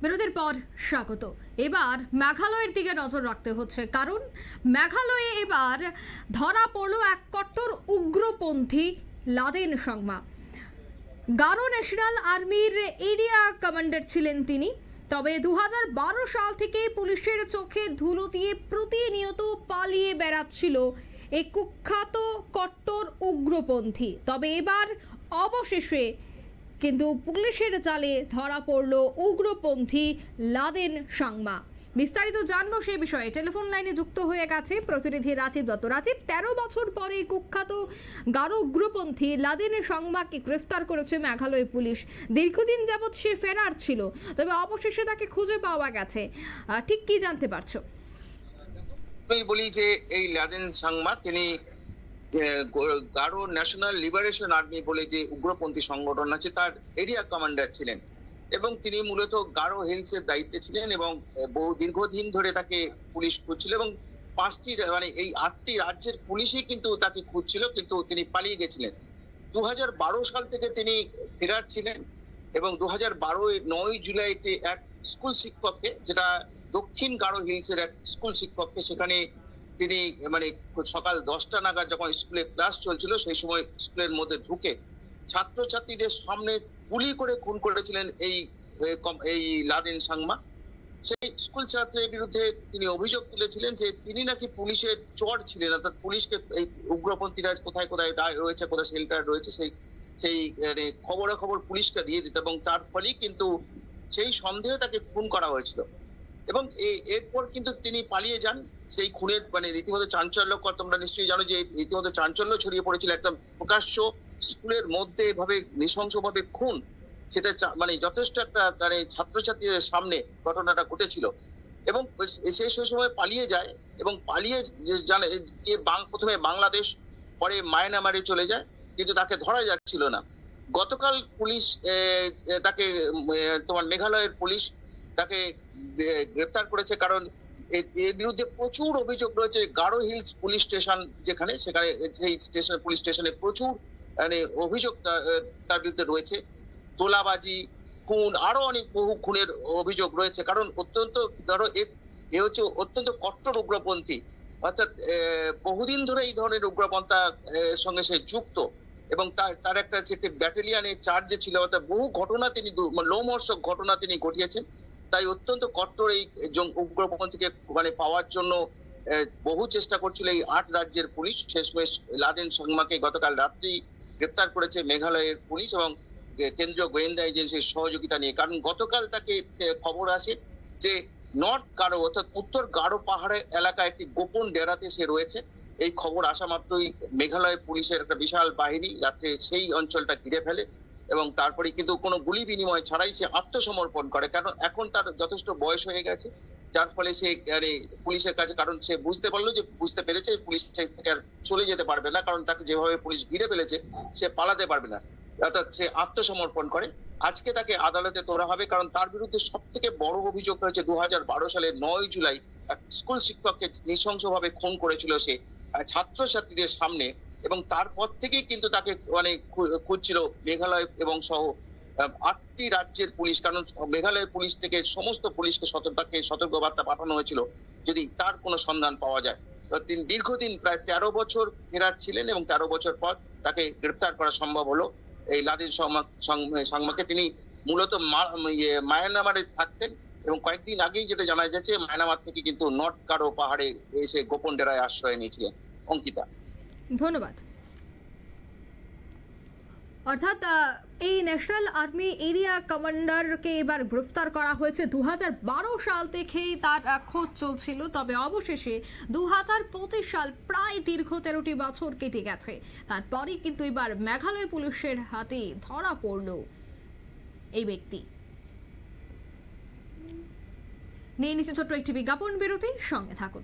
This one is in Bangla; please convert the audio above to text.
বিরতির পর স্বাগত। এবার মেঘালয়ের দিকে নজর রাখতে হচ্ছে, কারণ মেঘালয়ে এবার ধরা পড়লো এক কট্টর উগ্রপন্থী লাদেন সাংমা। গারো ন্যাশনাল আর্মির এরিয়া কমান্ডার ছিলেন তিনি। তবে 2012 সাল থেকে পুলিশের চোখে ধুলো দিয়ে প্রতিনিয়ত পালিয়ে বেড়াচ্ছিল এই কুখ্যাত কট্টর উগ্রপন্থী। তবে এবার অবশেষে কিন্তু পুলিশের জালে ধরা পড়ল উগ্রপন্থী লাদেন সাংমা। বিস্তারিত জানবো সে বিষয়ে টেলিফোন লাইনে যুক্ত হয়ে গেছে প্রতিনিধি রাজীব দত্ত। রাজীব, 13 বছর পরে কুখ্যাত গারো উগ্রপন্থী লাদেন সাংমাকে গ্রেফতার করেছে মেঘালয় পুলিশ। দীর্ঘদিন যাবৎ সে ফেরার ছিল, তবে অবশেষে তাকে খুঁজে পাওয়া গেছে। ঠিক কি জানতে পারছো? আমি বলি যে এই লাদেন সাংমা তিনি গারো ন্যাশনাল লিবারেশন আর্মি বলে যে উগ্রপন্থী সংগঠন আছে তার এরিয়া কমান্ডার ছিলেন, এবং তিনি মূলত গারো হিলস এর দায়িত্বে ছিলেন এবং বহু দীর্ঘদিন ধরে তাকে পুলিশ খুঁজছিল এবং 5টি মানে এই 8টি রাজ্যের পুলিশই কিন্তু তাকে খুঁজছিল, কিন্তু তিনি পালিয়ে গেছিলেন। 2012 সাল থেকে তিনি ফেরার ছিলেন এবং 9 জুলাইতে এক স্কুল শিক্ষককে, যেটা দক্ষিণ গারো হিলস এর এক স্কুল শিক্ষককে, সেখানে তিনি মানে সকাল 10টা নাগাদ যখন স্কুলে ক্লাস চলছিল সেই সময় স্কুলের মধ্যে ঢুকে ছাত্রছাত্রীদের সামনে গুলি করে খুন করেছিলেন এই লাদেন সাংমা। সেই স্কুল ছাত্রের বিরুদ্ধে তিনি অভিযোগ তুলেছিলেন যে তিনি নাকি পুলিশের চর ছিলেন, অর্থাৎ পুলিশকে এই উগ্রপন্থীরা কোথায় কোথায় রয়েছে, কোথায় শেল্টার রয়েছে সেই খবর পুলিশকে দিয়ে দিত, এবং তার ফলেই কিন্তু সেই সন্দেহে তাকে খুন করা হয়েছিল। এবং এরপর কিন্তু তিনি পালিয়ে যান। সেই খুনের মানে রীতিমতো চাঞ্চল্যকর, তোমরা নিশ্চয়ই জানো যে রীতিমতো চাঞ্চল্য ছড়িয়ে পড়েছিল, একটা প্রকাশ্য স্কুলের মধ্যে এভাবে নৃশংসভাবে খুন, সেটা মানে যথেষ্ট একটা মানে ছাত্রছাত্রীদের সামনে ঘটনাটা ঘটেছিল। এবং সেই সময় পালিয়ে যায় এবং পালিয়ে জানে যে প্রথমে বাংলাদেশ, পরে মায়ানমারে চলে যায়, কিন্তু তাকে ধরা যাচ্ছিল না। গতকাল পুলিশ তাকে তোমার মেঘালয়ের পুলিশ তাকে গ্রেফতার করেছে, কারণ এর বিরুদ্ধে প্রচুর অভিযোগ রয়েছে। গারো হিলস পুলিশ স্টেশন যেখানে, সেখানে সেই স্টেশন পুলিশ স্টেশনে প্রচুর মানে অভিযোগ তার বিরুদ্ধে রয়েছে। তোলাবাজি, খুন, আরো অনেক বহু খুনের অভিযোগ রয়েছে, কারণ অত্যন্ত ধরো এ হচ্ছে অত্যন্ত কট্টর উগ্রপন্থী, অর্থাৎ বহুদিন ধরে এই ধরনের উগ্রপন্থা সঙ্গে সে যুক্ত, এবং তার একটা ব্যাটালিয়ানের চার্জে ছিল, অর্থাৎ বহু ঘটনা তিনি লোমহর্ষক ঘটনা তিনি ঘটিয়েছেন। তাই অত্যন্ত কট্টর এই উগ্রপন্থীকে মানে পাওয়ার জন্য বহু চেষ্টা করছিল এই 8 রাজ্যের পুলিশ। শেষমেশ লাদেন সাংমাকে গতকাল রাত্রি গ্রেপ্তার করেছে মেঘালয়ের পুলিশ এবং কেন্দ্রীয় গোয়েন্দা এজেন্সির সহযোগিতা নিয়ে। কারণ গতকাল তাকে খবর আসে যে নর্থ গারো অর্থাৎ উত্তর গারো পাহাড়ের এলাকায় একটি গোপন ডেরাতে সে রয়েছে। এই খবর আসা মাত্রই মেঘালয় পুলিশের একটা বিশাল বাহিনী রাত্রে সেই অঞ্চলটা ঘিরে ফেলে, এবং তারপরে কিন্তু কোনো গুলি বিনিময় ছাড়াই সে আত্মসমর্পণ করে, কারণ এখন তার যথেষ্ট বয়স হয়ে গেছে, যার ফলে সে পুলিশের কাছে, কারণ সে বুঝতে পেরেছে পুলিশ থেকে আর চলে যেতে পারবে না, কারণ তাকে যেভাবে পুলিশ ঘিরে ফেলেছে সে পালাতে পারবে না, অর্থাৎ সে আত্মসমর্পণ করে। আজকে তাকে আদালতে তোলা হবে, কারণ তার বিরুদ্ধে সব থেকে বড় অভিযোগ রয়েছে 2012 সালের 9 জুলাই এক স্কুল শিক্ষককে নৃশংসভাবে খুন করেছিল সে ছাত্রছাত্রীদের সামনে, এবং তারপর থেকেই কিন্তু তাকে মানে খুঁজছিল মেঘালয় এবং সহ 8টি রাজ্যের পুলিশ, কারণ মেঘালয় পুলিশ থেকে সমস্ত পুলিশকে সতর্কবার্তা পাঠানো হয়েছিল যদি তার কোনো সন্ধান পাওয়া যায়। তিনি দীর্ঘদিন প্রায় 13 বছর ফেরার ছিলেন, এবং 13 বছর পর তাকে গ্রেফতার করা সম্ভব হলো এই লাদেন সাংমাকে। তিনি মূলত মায়ানমারে থাকতেন, এবং কয়েকদিন আগেই যেটা জানা যাচ্ছে মায়ানমার থেকে কিন্তু নর্থ গারো পাহাড়ে এসে গোপন ডেরায় আশ্রয় নিয়েছিলেন। অঙ্কিতা, ধন্যবাদ। অর্থাৎ এই ন্যাশনাল আর্মি এরিয়া কমান্ডারকে এবার গ্রেফতার করা হয়েছে। 2012 সাল থেকেই তার খোঁজ চলছিল, তবে অবশেষে 2025 সাল, প্রায় দীর্ঘ 13টি বছর কেটে গেছে, তারপরে কিন্তু এবার মেঘালয় পুলিশের হাতে ধরা পড়ল এই ব্যক্তি। নিয়ে নিচে ছোট্ট একটি বিজ্ঞাপন বিরতি, সঙ্গে থাকুন।